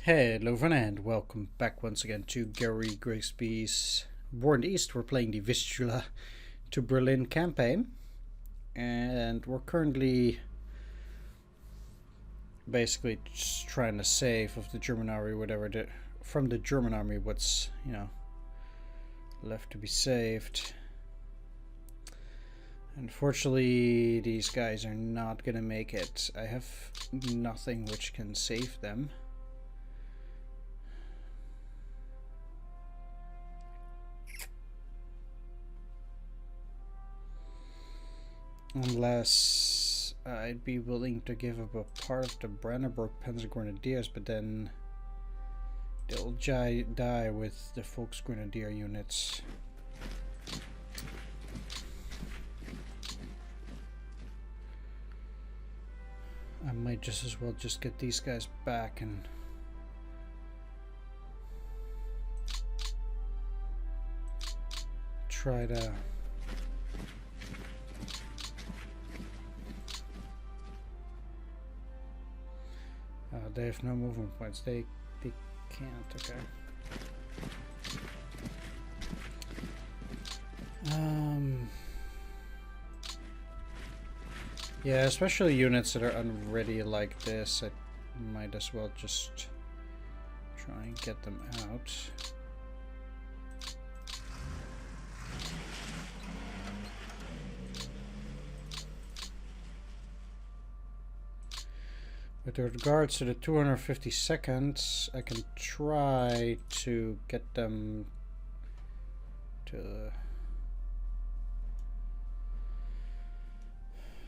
Hello everyone and welcome back once again to Gary Grigsby's War in the East. We're playing the Vistula to Berlin campaign, and we're currently basically just trying to save of the German army from the German army what's left to be saved. Unfortunately, these guys are not gonna make it. I have nothing which can save them. Unless I'd be willing to give up a part of the Brandenburg Panzer Grenadiers, but then they'll die with the Volksgrenadier units. I might just as well just get these guys back and try to they have no movement points. They can't. Okay. Yeah, especially units that are unready like this, I might as well just try and get them out. With regards to the 252nd, I can try to get them to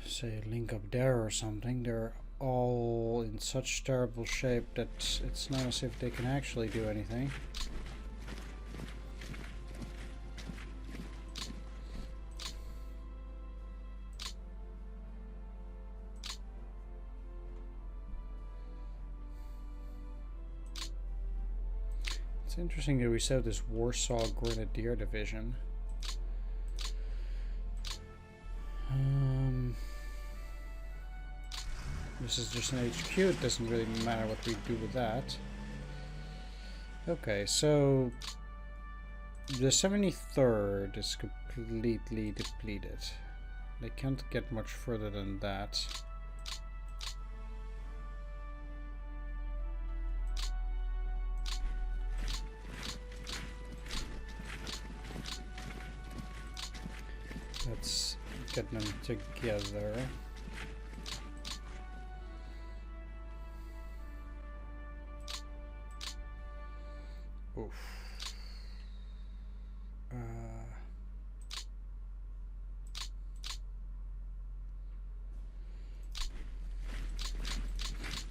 say link up there or something. They're all in such terrible shape that it's not as if they can actually do anything. It's interesting that we still have this Warsaw Grenadier Division. This is just an HQ, it doesn't really matter what we do with that. Okay, so the 73rd is completely depleted. They can't get much further than that. Let's get them together. Oof.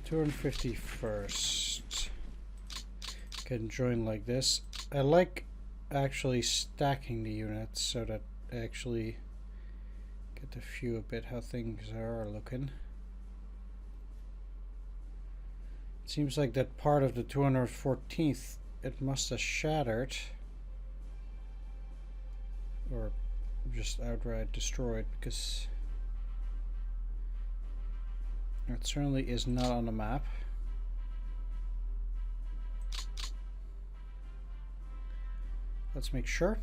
251st can join like this. I like actually stacking the units so that I actually get to view a bit how things are looking. It seems like that part of the 214th, it must have shattered or just outright destroyed, because it certainly is not on the map. Let's make sure.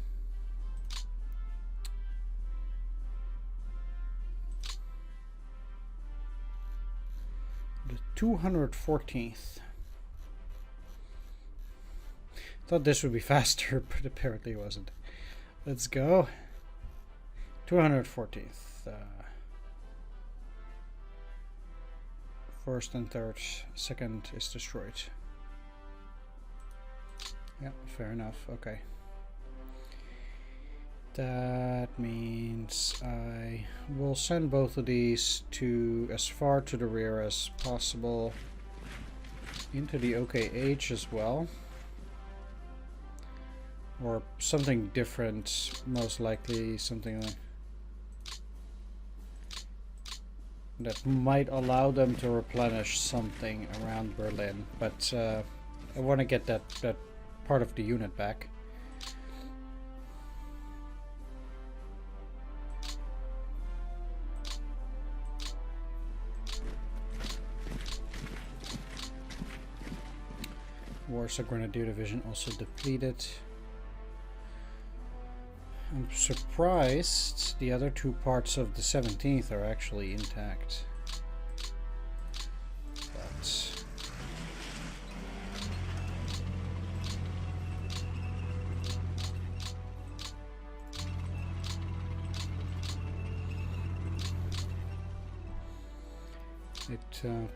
The 214th. Thought this would be faster, but apparently it wasn't. Let's go. 214th. First and third. Second is destroyed. Yeah, fair enough. Okay. That means I will send both of these to as far to the rear as possible. Into the OKH as well. Or something different, most likely something that might allow them to replenish something around Berlin. But I want to get that part of the unit back. Warsaw Grenadier Division also depleted. I'm surprised the other two parts of the 17th are actually intact. But it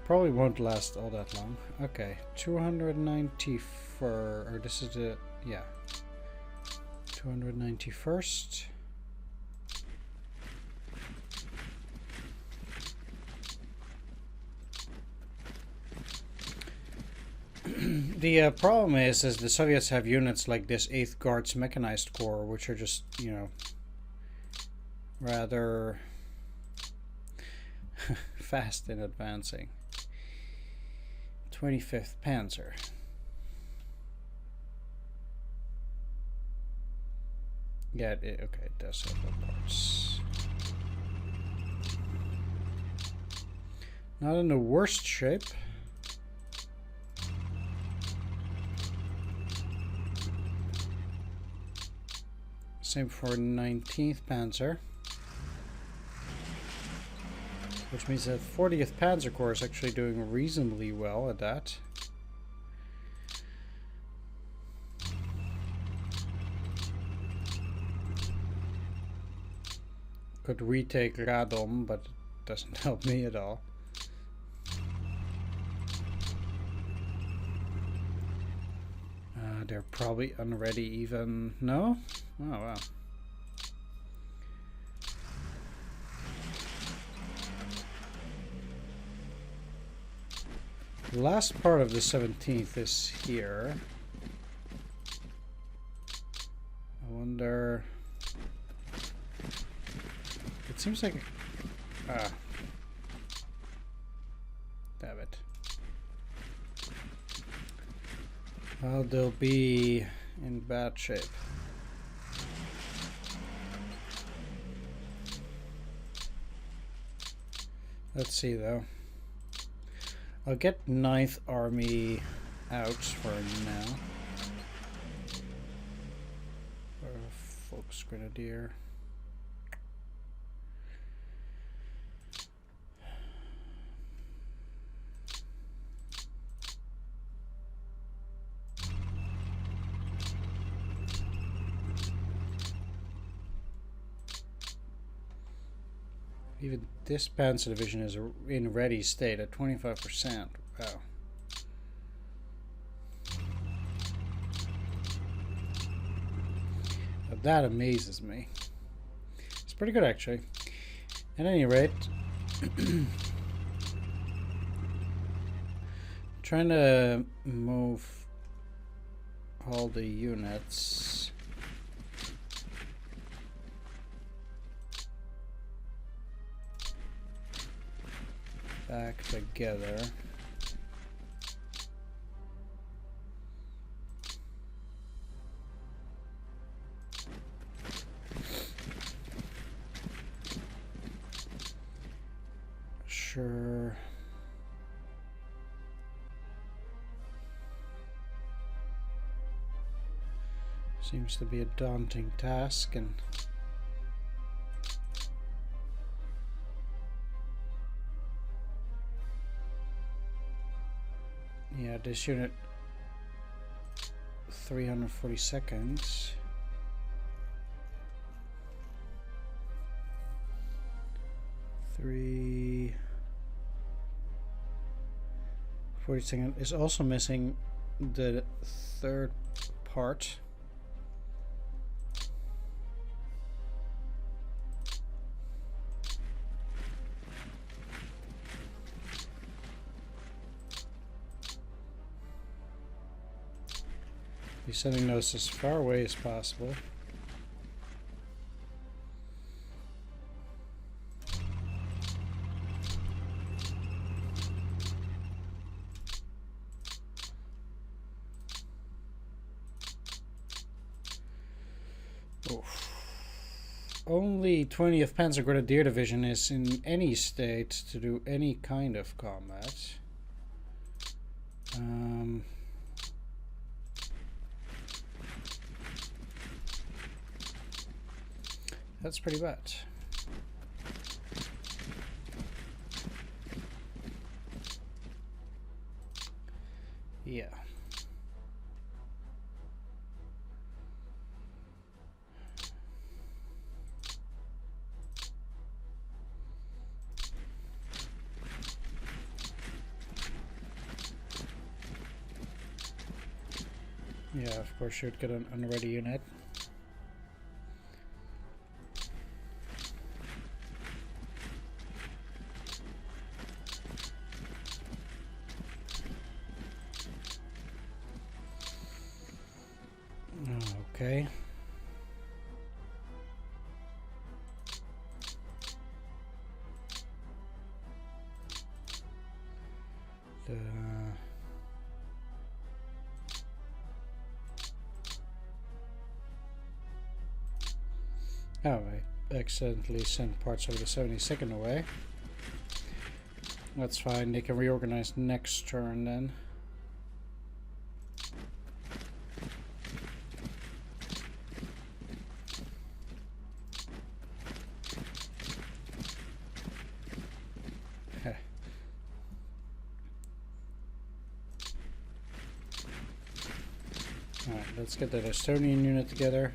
probably won't last all that long. Okay, 294, or this is the, yeah, 291st. The problem is the Soviets have units like this 8th Guards Mechanized Corps, which are just, you know, rather fast in advancing. 25th Panzer. Yeah, okay, it does have the parts. Not in the worst shape. Same for 19th Panzer. Which means that 40th Panzer Corps is actually doing reasonably well at that. Could retake Radom, but it doesn't help me at all. They're probably unready even. No? Oh, wow. The last part of the 17th is here. I wonder... It seems like... damn it. Well, they'll be in bad shape. Let's see though. I'll get 9th Army out for now. Or Volksgrenadier. Even this Panzer Division is in ready state at 25%. Wow. Now that amazes me. It's pretty good, actually. At any rate, trying to move all the units. Back together. Sure. Seems to be a daunting task, and yeah, this unit 340 seconds. Three 40 seconds is also missing the third part. Be sending those as far away as possible. Oof. Only 20th Panzer Grenadier Division is in any state to do any kind of combat. That's pretty bad. Yeah. Yeah, of course you'd get an unready unit. Okay. Oh, I accidentally sent parts of the 72nd away. That's fine, they can reorganize next turn then. Alright, let's get that Estonian unit together.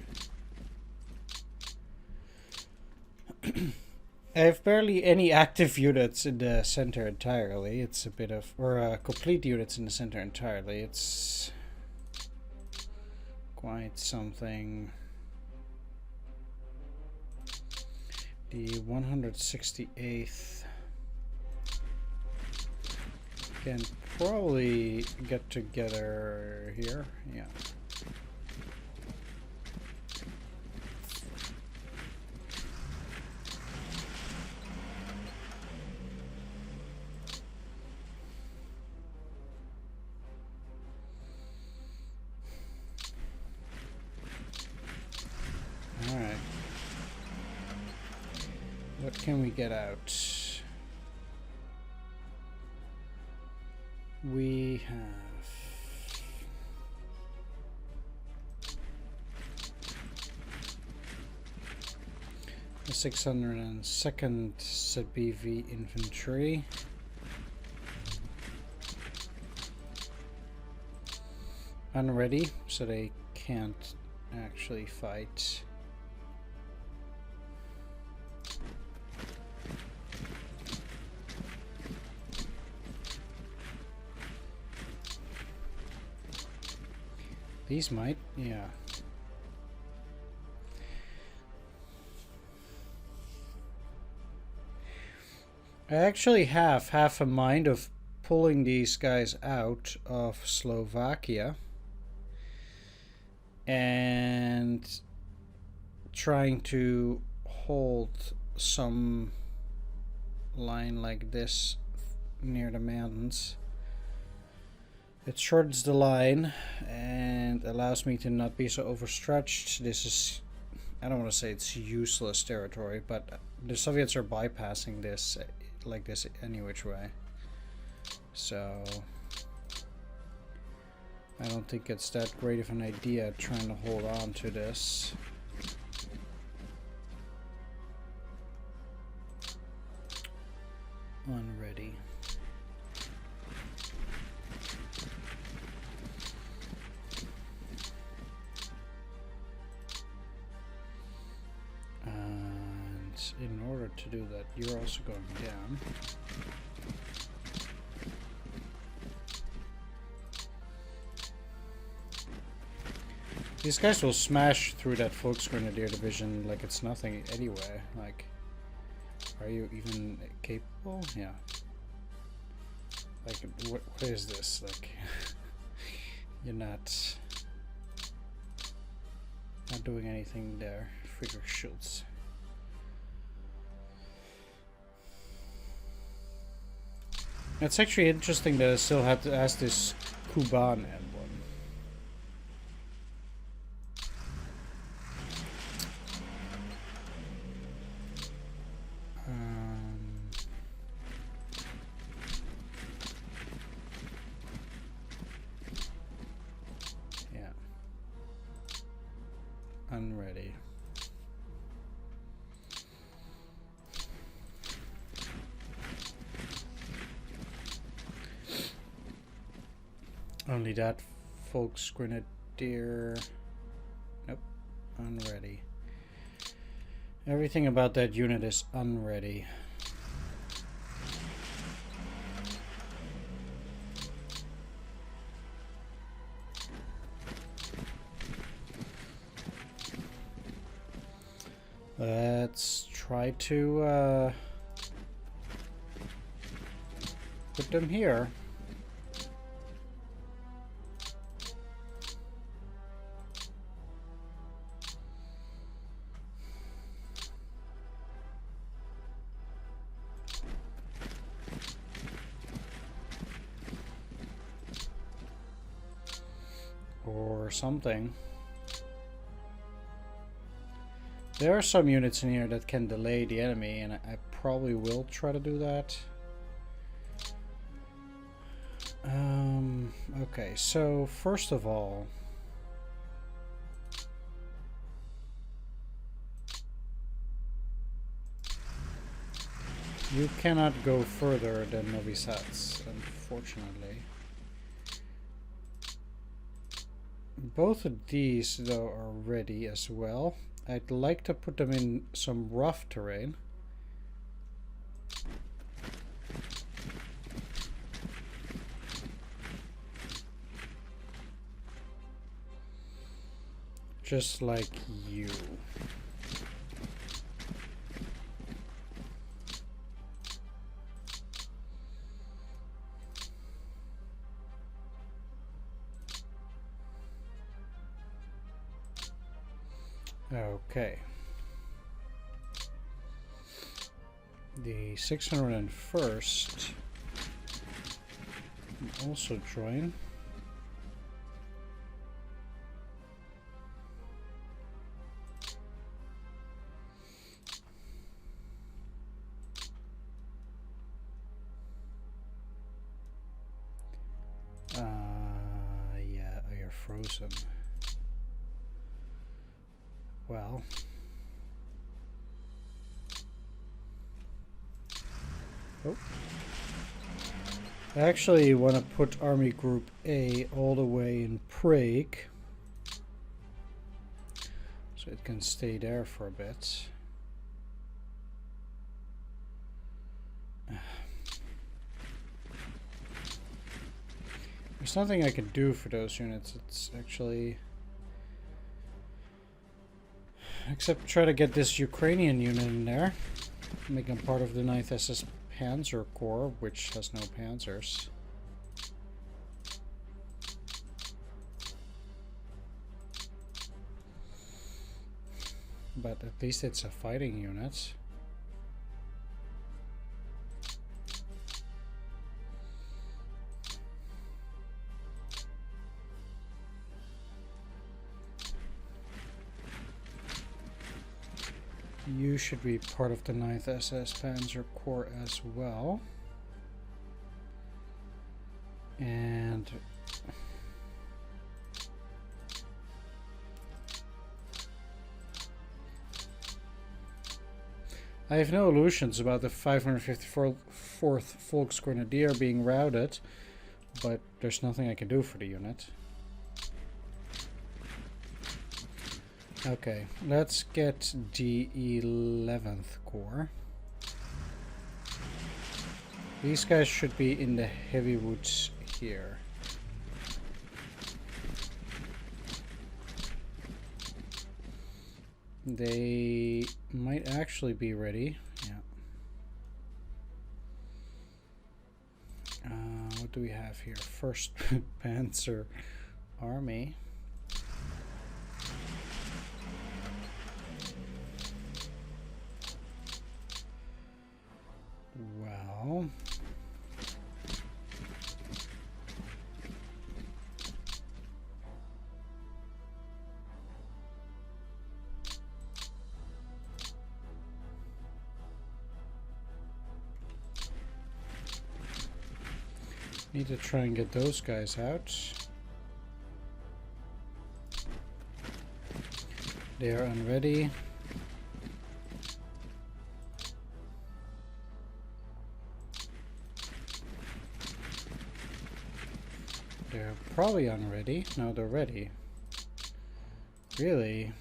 I have barely any active units in the center entirely. It's a bit of, or complete units in the center entirely. It's quite something. The 168th can probably get together here. Yeah. Alright. What can we get out? We have the 602nd ZBV infantry. Unready, so they can't actually fight. These might, yeah. I actually have half a mind of pulling these guys out of Slovakia and trying to hold some line like this near the mountains. It shortens the line and allows me to not be so overstretched. This is, I don't want to say it's useless territory, but the Soviets are bypassing this like this any which way. So I don't think it's that great of an idea trying to hold on to this. Unready. In order to do that, you're also going down. These guys will smash through that Volksgrenadier division like it's nothing anyway. Like, are you even capable? Yeah. Like, what is this? Like, you're not doing anything there. Figure Schultz. It's actually interesting that it still has this Kuban emblem. Yeah. Unready. Only that Folks Grenadier. Nope, unready. Everything about that unit is unready. Let's try to put them here. Or something. There are some units in here that can delay the enemy, and I probably will try to do that. Okay, so first of all, you cannot go further than Novi Sad's, unfortunately. Both of these, though, are ready as well. I'd like to put them in some rough terrain. Just like you. Okay. The 601st can also join. Yeah, you're frozen. Well, oh. I actually want to put Army Group A all the way in Prague, so it can stay there for a bit. There's nothing I can do for those units. It's actually... except try to get this Ukrainian unit in there, make them part of the 9th SS Panzer Corps, which has no panzers. But at least it's a fighting unit. You should be part of the 9th SS Panzer Corps as well. And I have no illusions about the 554th Volksgrenadier being routed, but there's nothing I can do for the unit. Okay, let's get the 11th Corps. These guys should be in the heavy woods here. They might actually be ready. Yeah. What do we have here? 1st Panzer Army. Well, need to try and get those guys out. They are unready. They're probably unready. No, they're ready. Really?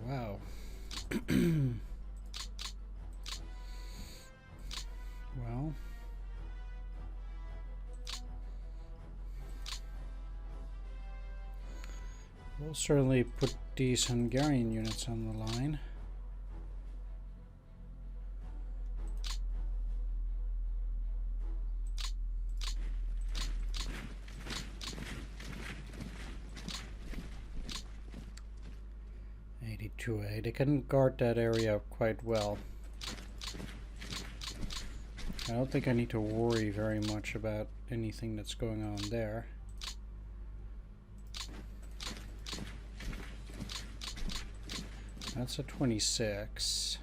Wow. Well. We'll certainly put these Hungarian units on the line. They can guard that area quite well. I don't think I need to worry very much about anything that's going on there. That's a 26.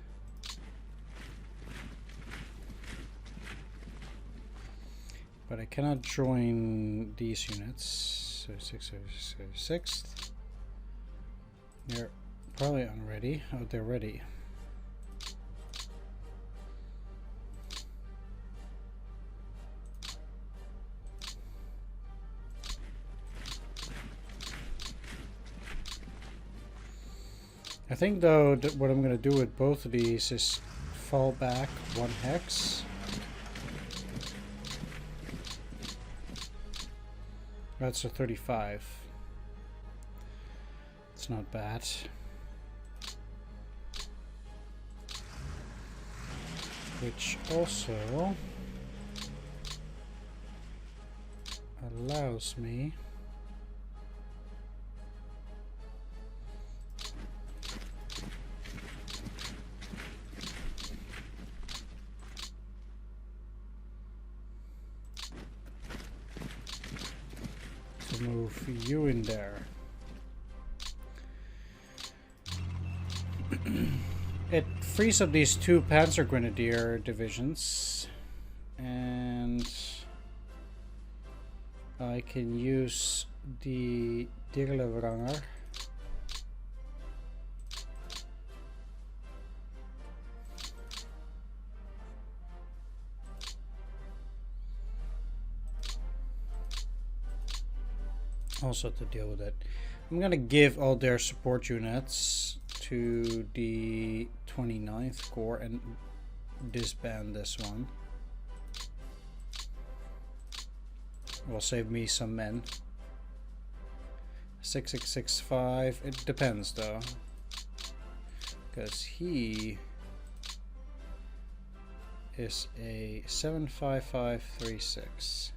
But I cannot join these units. So 6th. They're probably unready. Oh, they're ready. I think though that what I'm going to do with both of these is fall back 1 hex. That's a 35. It's not bad. Which also allows me to move you in there. It frees up these 2 Panzer Grenadier divisions, and I can use the Dirlevranger also to deal with it. I'm gonna give all their support units to the 29th Corps and disband this one. Will save me some men. 6665. It depends though, because he is a 75536.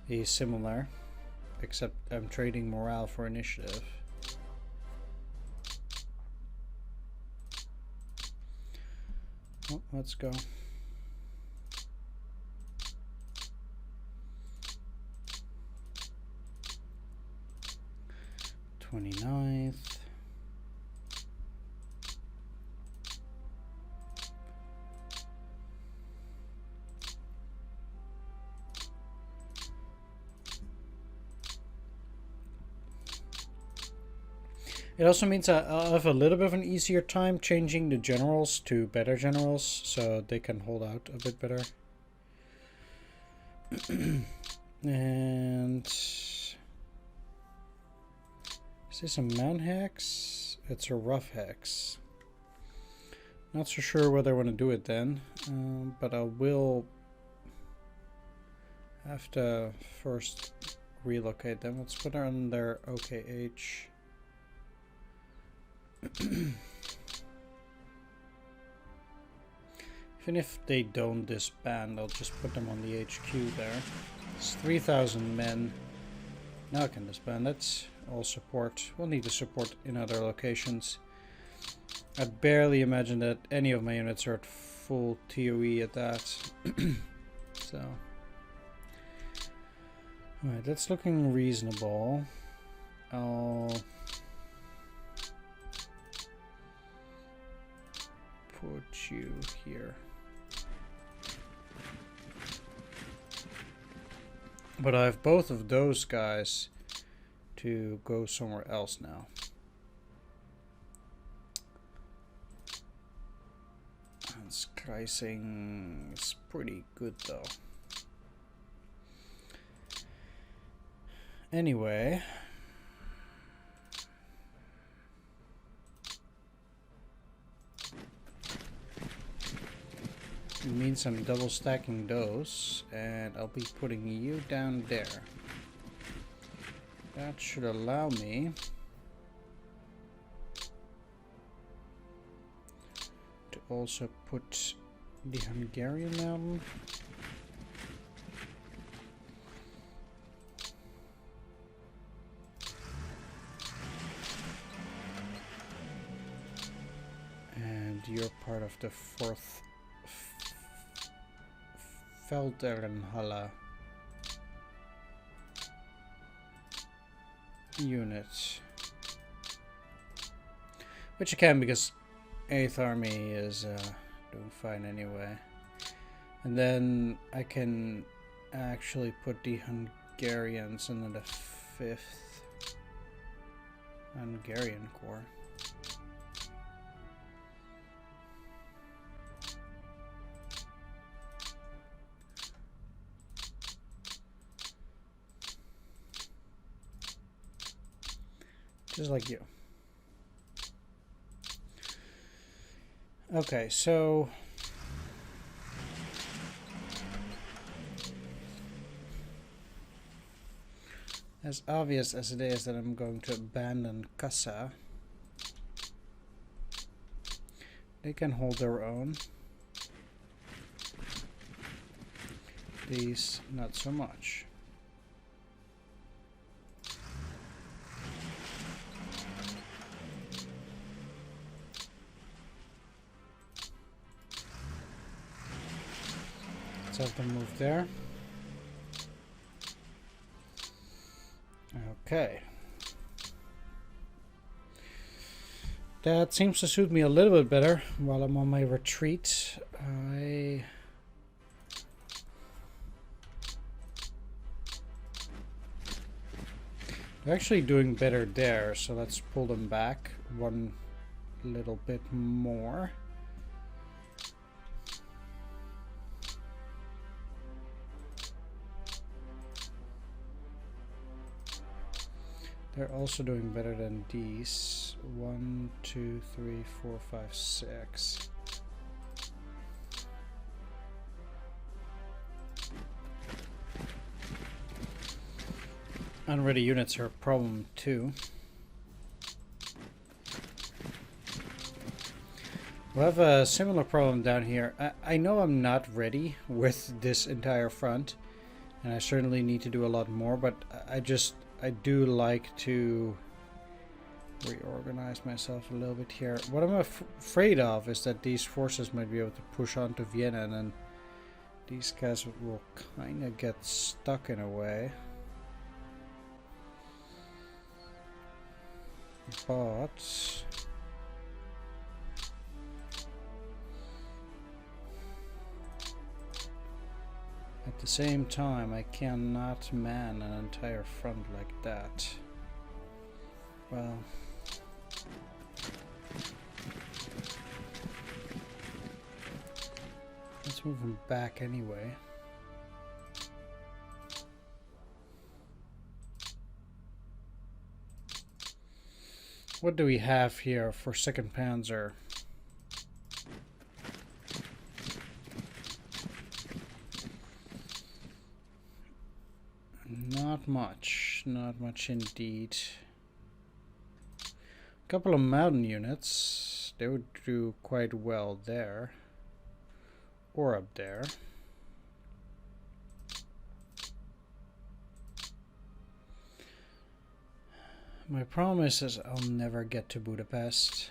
He's similar, except I'm trading morale for initiative. Oh, let's go. 29th. It also means I'll have a little bit of an easier time changing the generals to better generals, so they can hold out a bit better. And is this a mount hex? It's a rough hex. Not so sure whether I want to do it then, but I will have to first relocate them. Let's put on their OKH. Even if they don't disband, I'll just put them on the HQ there. It's 3,000 men. Now I can disband it. All support. We'll need to support in other locations. I barely imagine that any of my units are at full TOE at that. So, alright, that's looking reasonable. I'll put you here. But I have both of those guys to go somewhere else now. Slicing is pretty good though. Anyway, it means I'm double stacking those, and I'll be putting you down there. That should allow me to also put the Hungarian mountain. And you're part of the 4th Feldherrenhalle unit. Which I can because 8th Army is doing fine anyway. And then I can actually put the Hungarians into the 5th Hungarian Corps. Just like you. Okay, so as obvious as it is that I'm going to abandon Kassa, they can hold their own. These, not so much. Have them move there. Okay. That seems to suit me a little bit better while I'm on my retreat. They're actually doing better there, so let's pull them back one little bit more. They're also doing better than these. 1, 2, 3, 4, 5, 6. Unready units are a problem too. We'll have a similar problem down here. I know I'm not ready with this entire front, and I certainly need to do a lot more, but I do like to reorganize myself a little bit here. What I'm afraid of is that these forces might be able to push on to Vienna, and then these guys will kind of get stuck in a way. But at the same time, I cannot man an entire front like that. Well, let's move him back anyway. What do we have here for 2nd Panzer? Not much indeed. A couple of mountain units, they would do quite well there, or up there. My problem is I'll never get to Budapest.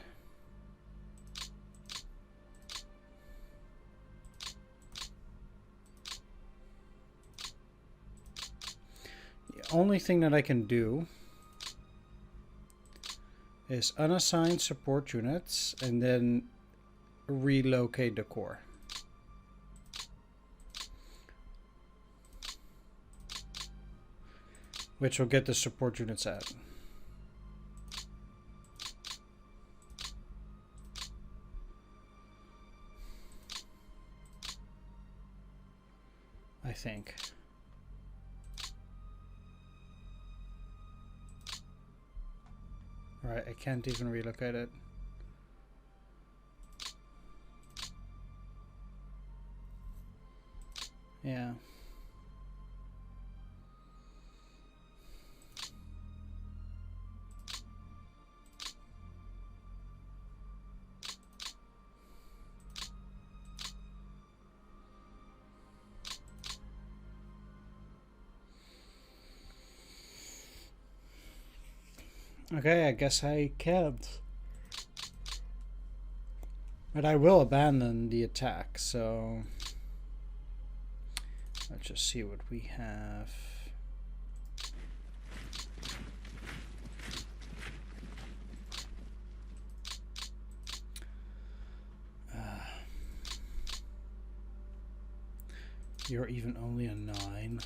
The only thing that I can do is unassign support units and then relocate the corps. Which will get the support units out. I think. Alright, I can't even relocate it. Yeah. Okay, I guess I can't. But I will abandon the attack, so let's just see what we have. You're even only a 9.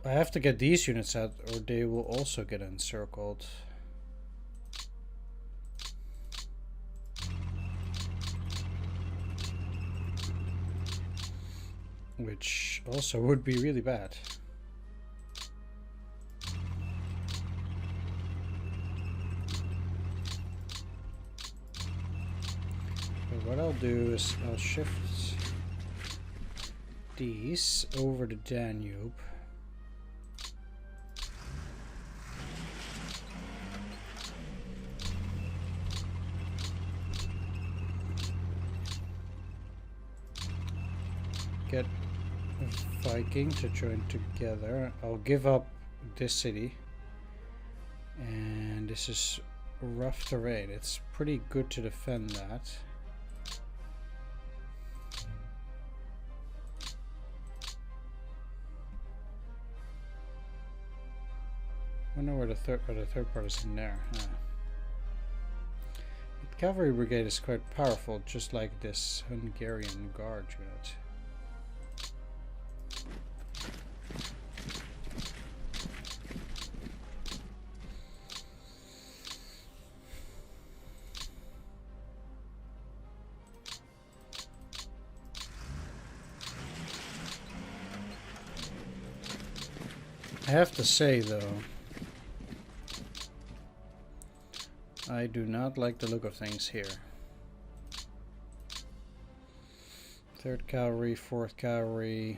I have to get these units out or they will also get encircled. Which also would be really bad. But what I'll do is I'll shift these over the Danube. Get a Viking to join together. I'll give up this city. And this is rough terrain. It's pretty good to defend that. I wonder where the third part is in there. The cavalry brigade is quite powerful, just like this Hungarian guard unit. I have to say though, I do not like the look of things here. 3rd Cavalry, 4th Cavalry.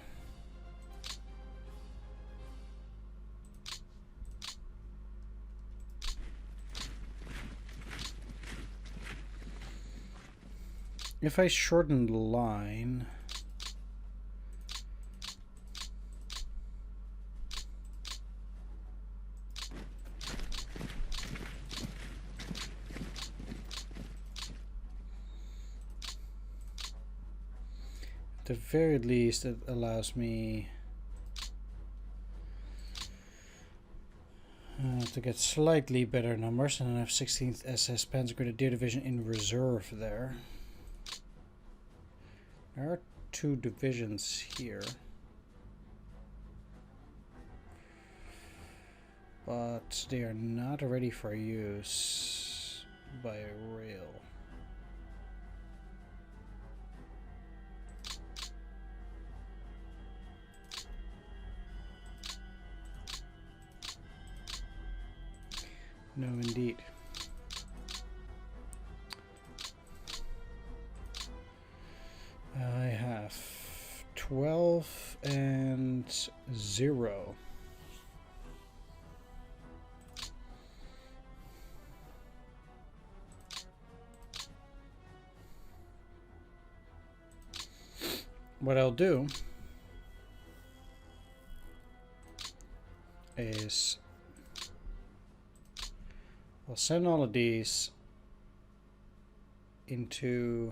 If I shorten the line, at the very least it allows me to get slightly better numbers, and then I have 16th SS Panzer Grenadier Division in reserve there. There are 2 divisions here, but they are not ready for use by rail. No, indeed. I have 12 and 0. What I'll do is I'll send all of these into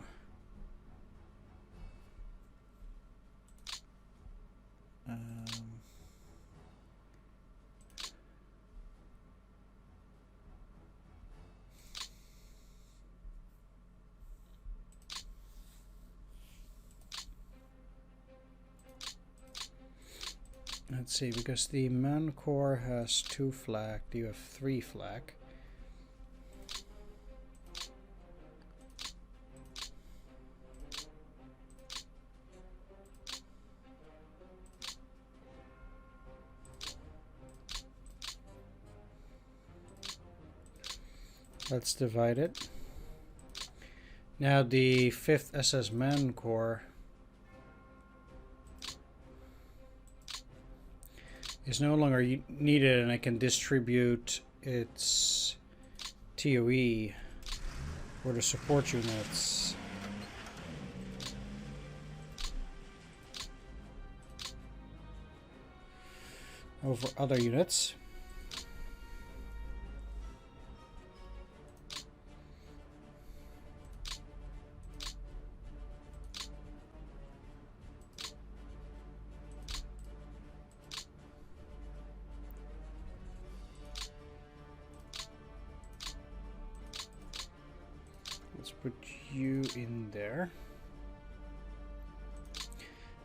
let's see, because the Man Corps has 2 flak, you have 3 flak. Let's divide it. Now the 5th SS Man Corps is no longer needed, and I can distribute its TOE or the support units over other units. Let's put you in there.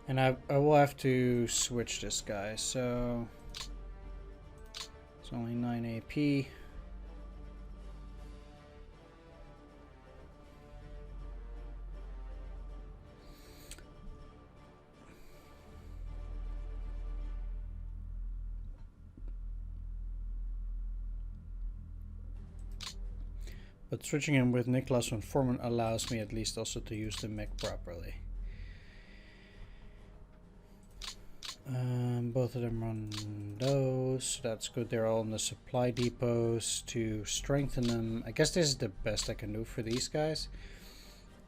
And I will have to switch this guy, so it's only 9 AP. But switching him with Nicholas von Foreman allows me at least also to use the mech properly. Both of them run those. That's good. They're all in the supply depots to strengthen them. I guess this is the best I can do for these guys.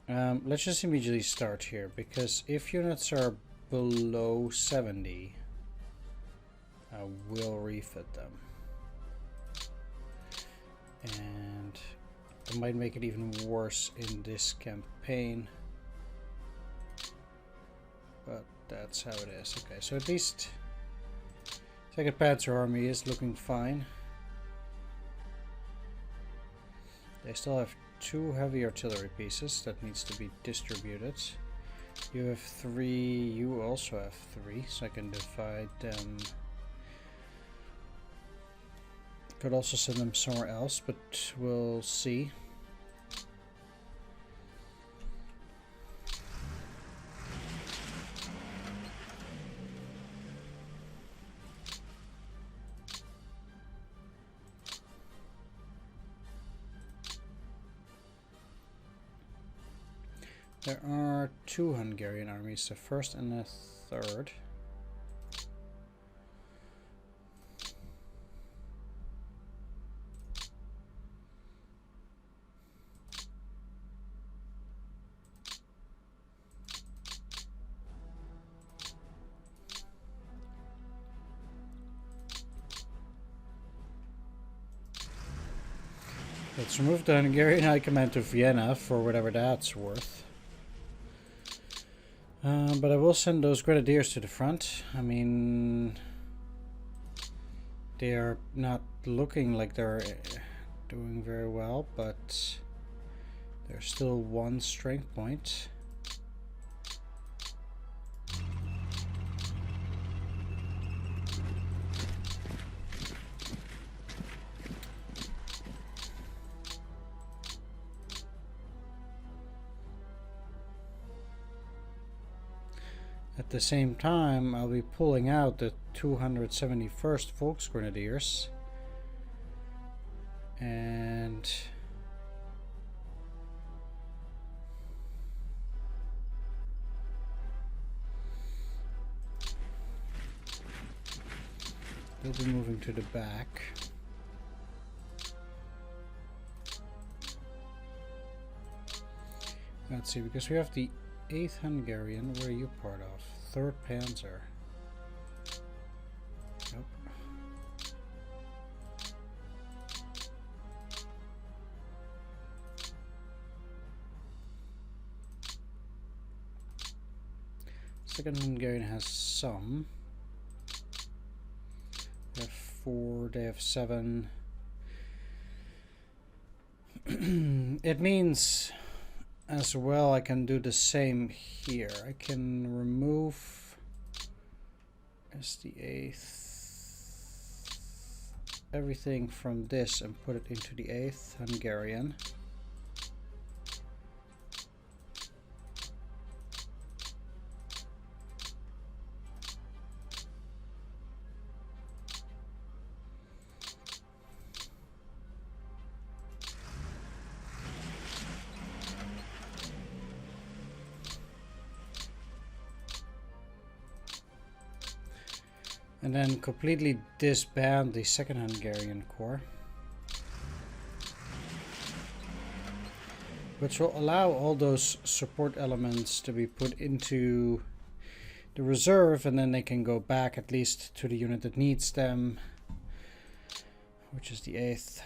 Let's just immediately start here, because if units are below 70, I will refit them. And it might make it even worse in this campaign. But that's how it is. Okay, so at least 2nd Panzer Army is looking fine. They still have 2 heavy artillery pieces that needs to be distributed. You have 3, you also have 3, so I can divide them. Could also send them somewhere else, but we'll see. There are 2 Hungarian armies, the 1st and the 3rd. Let's remove the Hungarian High Command to Vienna for whatever that's worth. But I will send those grenadiers to the front. I mean, they are not looking like they're doing very well, but there's still 1 strength point. At the same time, I'll be pulling out the 271st Volksgrenadiers, and they'll be moving to the back. Let's see, because we have the 8th Hungarian. Where are you part of? 3rd Panzer. Nope. Second Hungarian has some. They have 4, they have 7. It means as well I can do the same here. I can remove as the 8th everything from this and put it into the 8th Hungarian. And then completely disband the Second Hungarian Corps, which will allow all those support elements to be put into the reserve, and then they can go back at least to the unit that needs them, which is the 8th.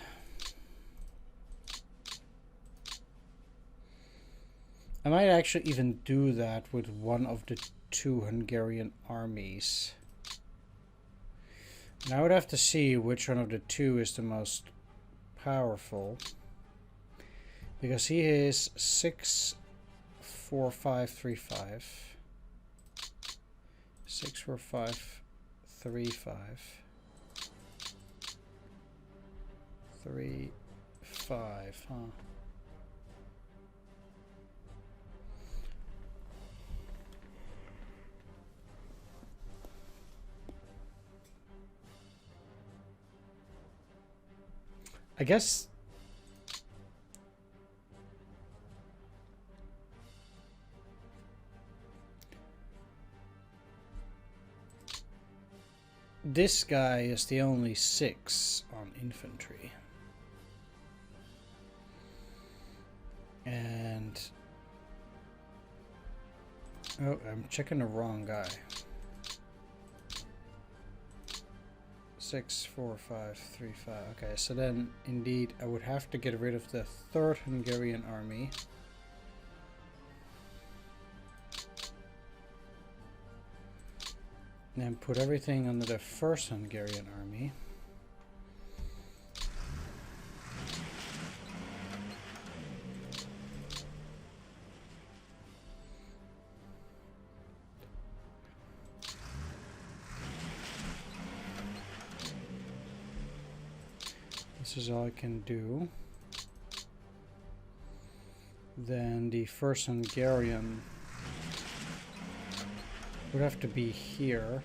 I might actually even do that with one of the 2 Hungarian armies. And I would have to see which one of the 2 is the most powerful, because he is 6, 4, 5, 3, 5. 6, 4, 5, 3, 5. 3, 5, huh? I guess this guy is the only 6 on infantry. And oh, I'm checking the wrong guy. 6, 4, 5, 3, 5. Okay, so then indeed I would have to get rid of the 3rd Hungarian army. And put everything under the 1st Hungarian army. This is all I can do. Then the 1st Hungarian would have to be here.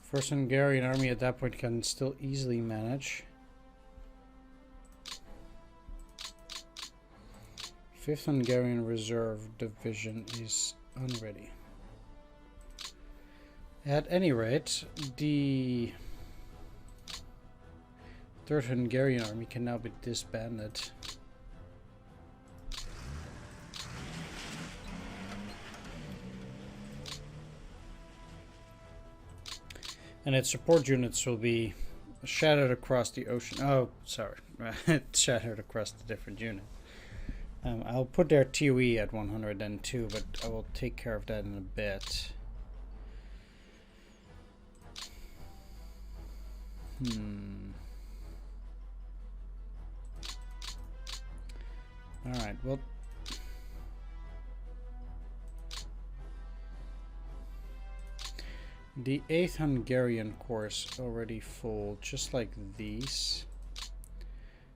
First Hungarian army at that point can still easily manage. 5th Hungarian Reserve Division is unready. At any rate, the 3rd Hungarian army can now be disbanded. And its support units will be shattered across the ocean. Oh, sorry. Shattered across the different units. I'll put their TOE at 102, but I will take care of that in a bit. Alright, well... The 8th Hungarian Corps is already full, just like these.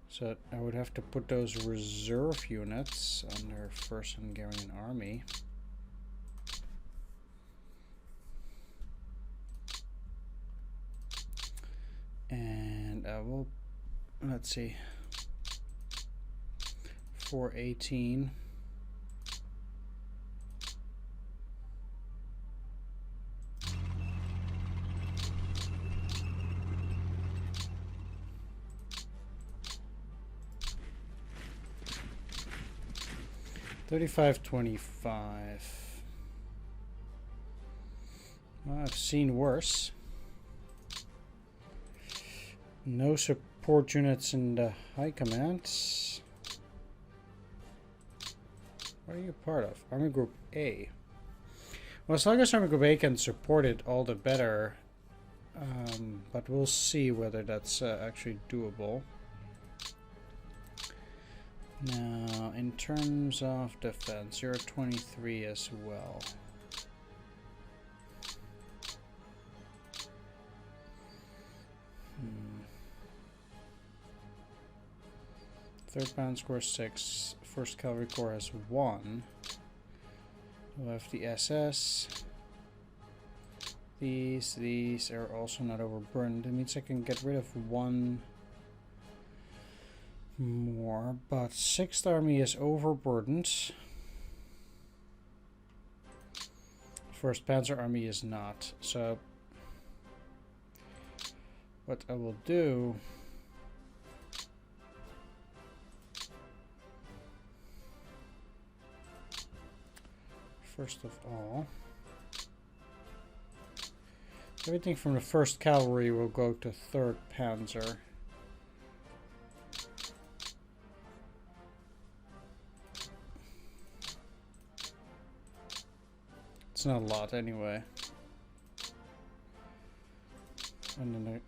So I would have to put those reserve units under 1st Hungarian Army. And I will, let's see, 418. $35.25. Well, I've seen worse. No support units in the high commands. What are you part of? Army Group A. Well, as long as Army Group A can support it, all the better. But we'll see whether that's actually doable. Now, in terms of defense, you're 23 as well. Third Band score 6. 1st Cavalry Corps has 1. We'll have the SS. These are also not overburdened. That means I can get rid of one more, but 6th Army is overburdened. 1st Panzer Army is not. So what I will do, first of all, everything from the 1st Cavalry will go to 3rd Panzer. It's not a lot anyway. And then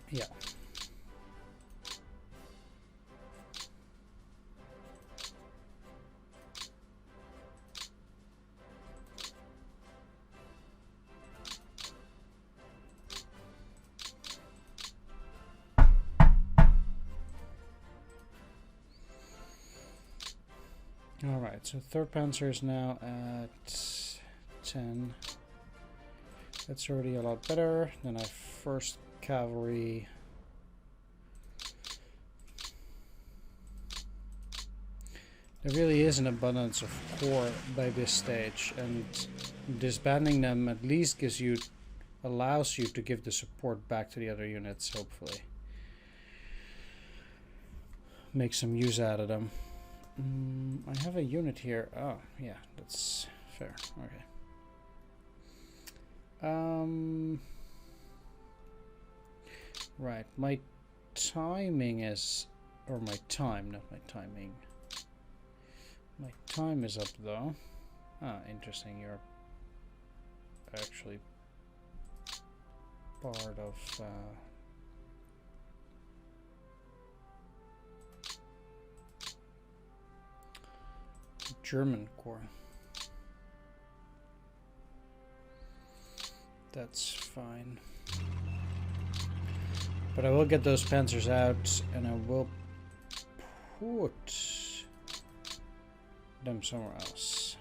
yeah. Alright, so 3rd Panzer is now at 10. That's already a lot better. Then our 1st Cavalry. There really is an abundance of corps by this stage, and disbanding them at least allows you to give the support back to the other units, hopefully. Make some use out of them. I have a unit here. Oh, yeah, that's fair. Okay. Right, my timing is, or my time, not my timing. My time is up though. Ah, interesting. You're actually part of German Corps. That's fine. But I will get those panzers out, and I will put them somewhere else.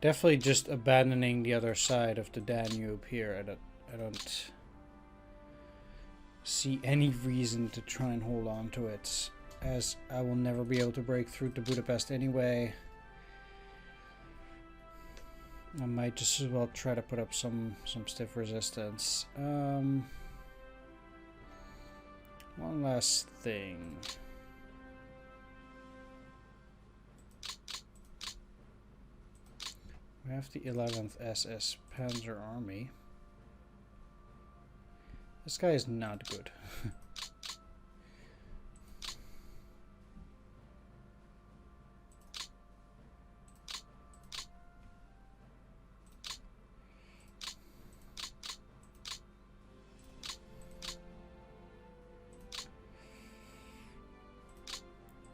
Definitely just abandoning the other side of the Danube here. I don't see any reason to try and hold on to it, as I will never be able to break through to Budapest anyway. I might just as well try to put up some stiff resistance. One last thing. We have the 11th SS Panzer Army. This guy is not good.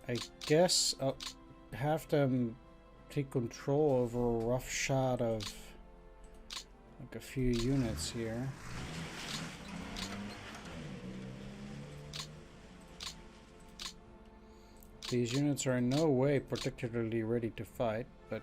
I guess I'll have them take control over a rough shot of like a few units here. These units are in no way particularly ready to fight, but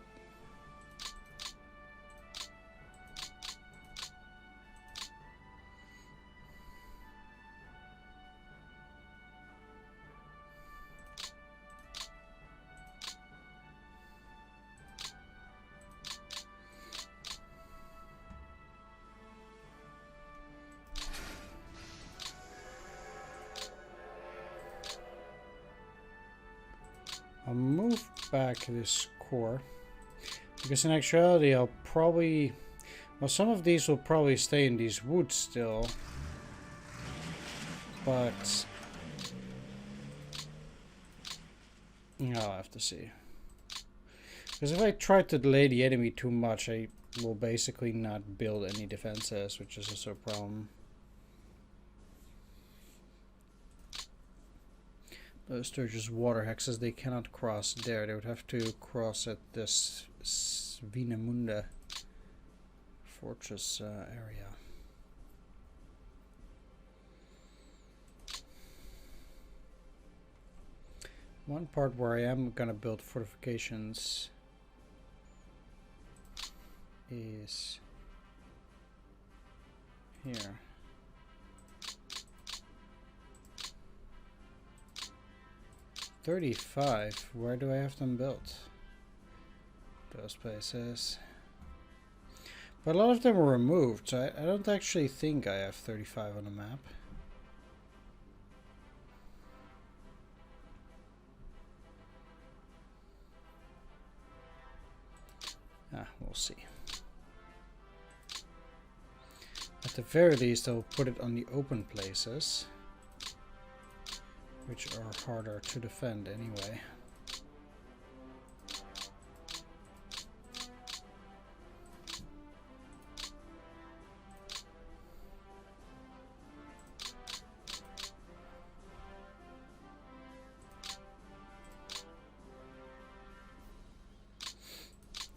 I'll move back this core, because in actuality I'll probably, well, some of these will probably stay in these woods still, but I'll have to see. Because if I try to delay the enemy too much, I will basically not build any defenses, which is also a problem. Those are just water hexes. They cannot cross there. They would have to cross at this Svinemunda fortress area. One part where I am gonna build fortifications is here. $35. Where do I have them built? Those places. But a lot of them were removed, so I don't actually think I have 35 on the map. We'll see. At the very least, I'll put it on the open places, which are harder to defend anyway.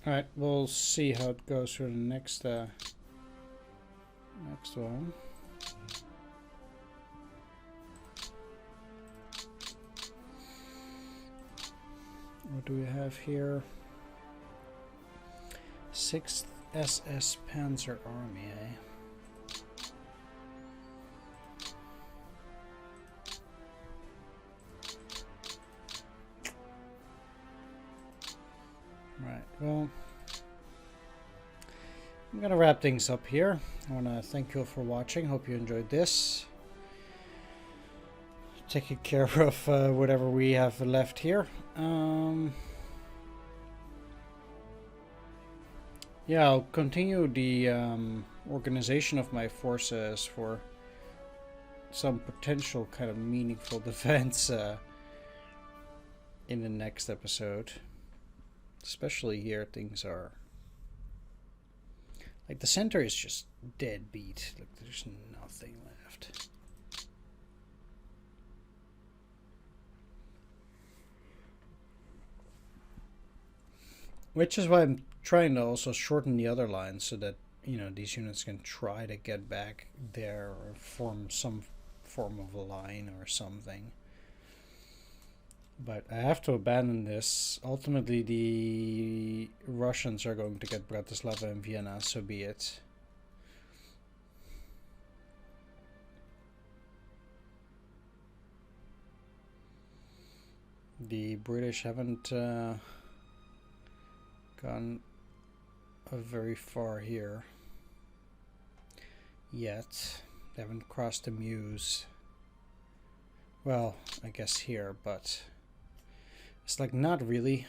Alright, we'll see how it goes for the next one. What do we have here? 6th SS Panzer Army, eh? Right, well, I'm gonna wrap things up here. I want to thank you all for watching. Hope you enjoyed this. Taking care of whatever we have left here. Yeah, I'll continue the organization of my forces for some potential kind of meaningful defense in the next episode. Especially here, things are like the center is just dead beat. Look, there's nothing left. Which is why I'm trying to also shorten the other lines so that, you know, these units can try to get back there or form some form of a line or something. But I have to abandon this. Ultimately, the Russians are going to get Bratislava and Vienna, so be it. The British haven't gone very far here yet. They haven't crossed the Meuse. Well, I guess here, but it's like not really.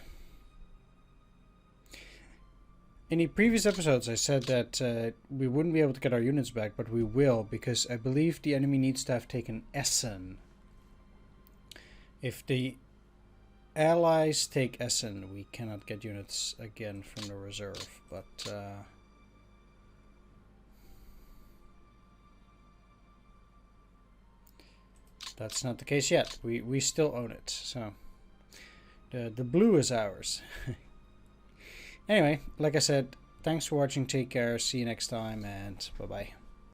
In the previous episodes I said that we wouldn't be able to get our units back, but we will, because I believe the enemy needs to have taken Essen. If the Allies take Essen, we cannot get units again from the reserve, but that's not the case yet. We still own it, so the blue is ours. Anyway, like I said, thanks for watching, take care, see you next time, and bye-bye.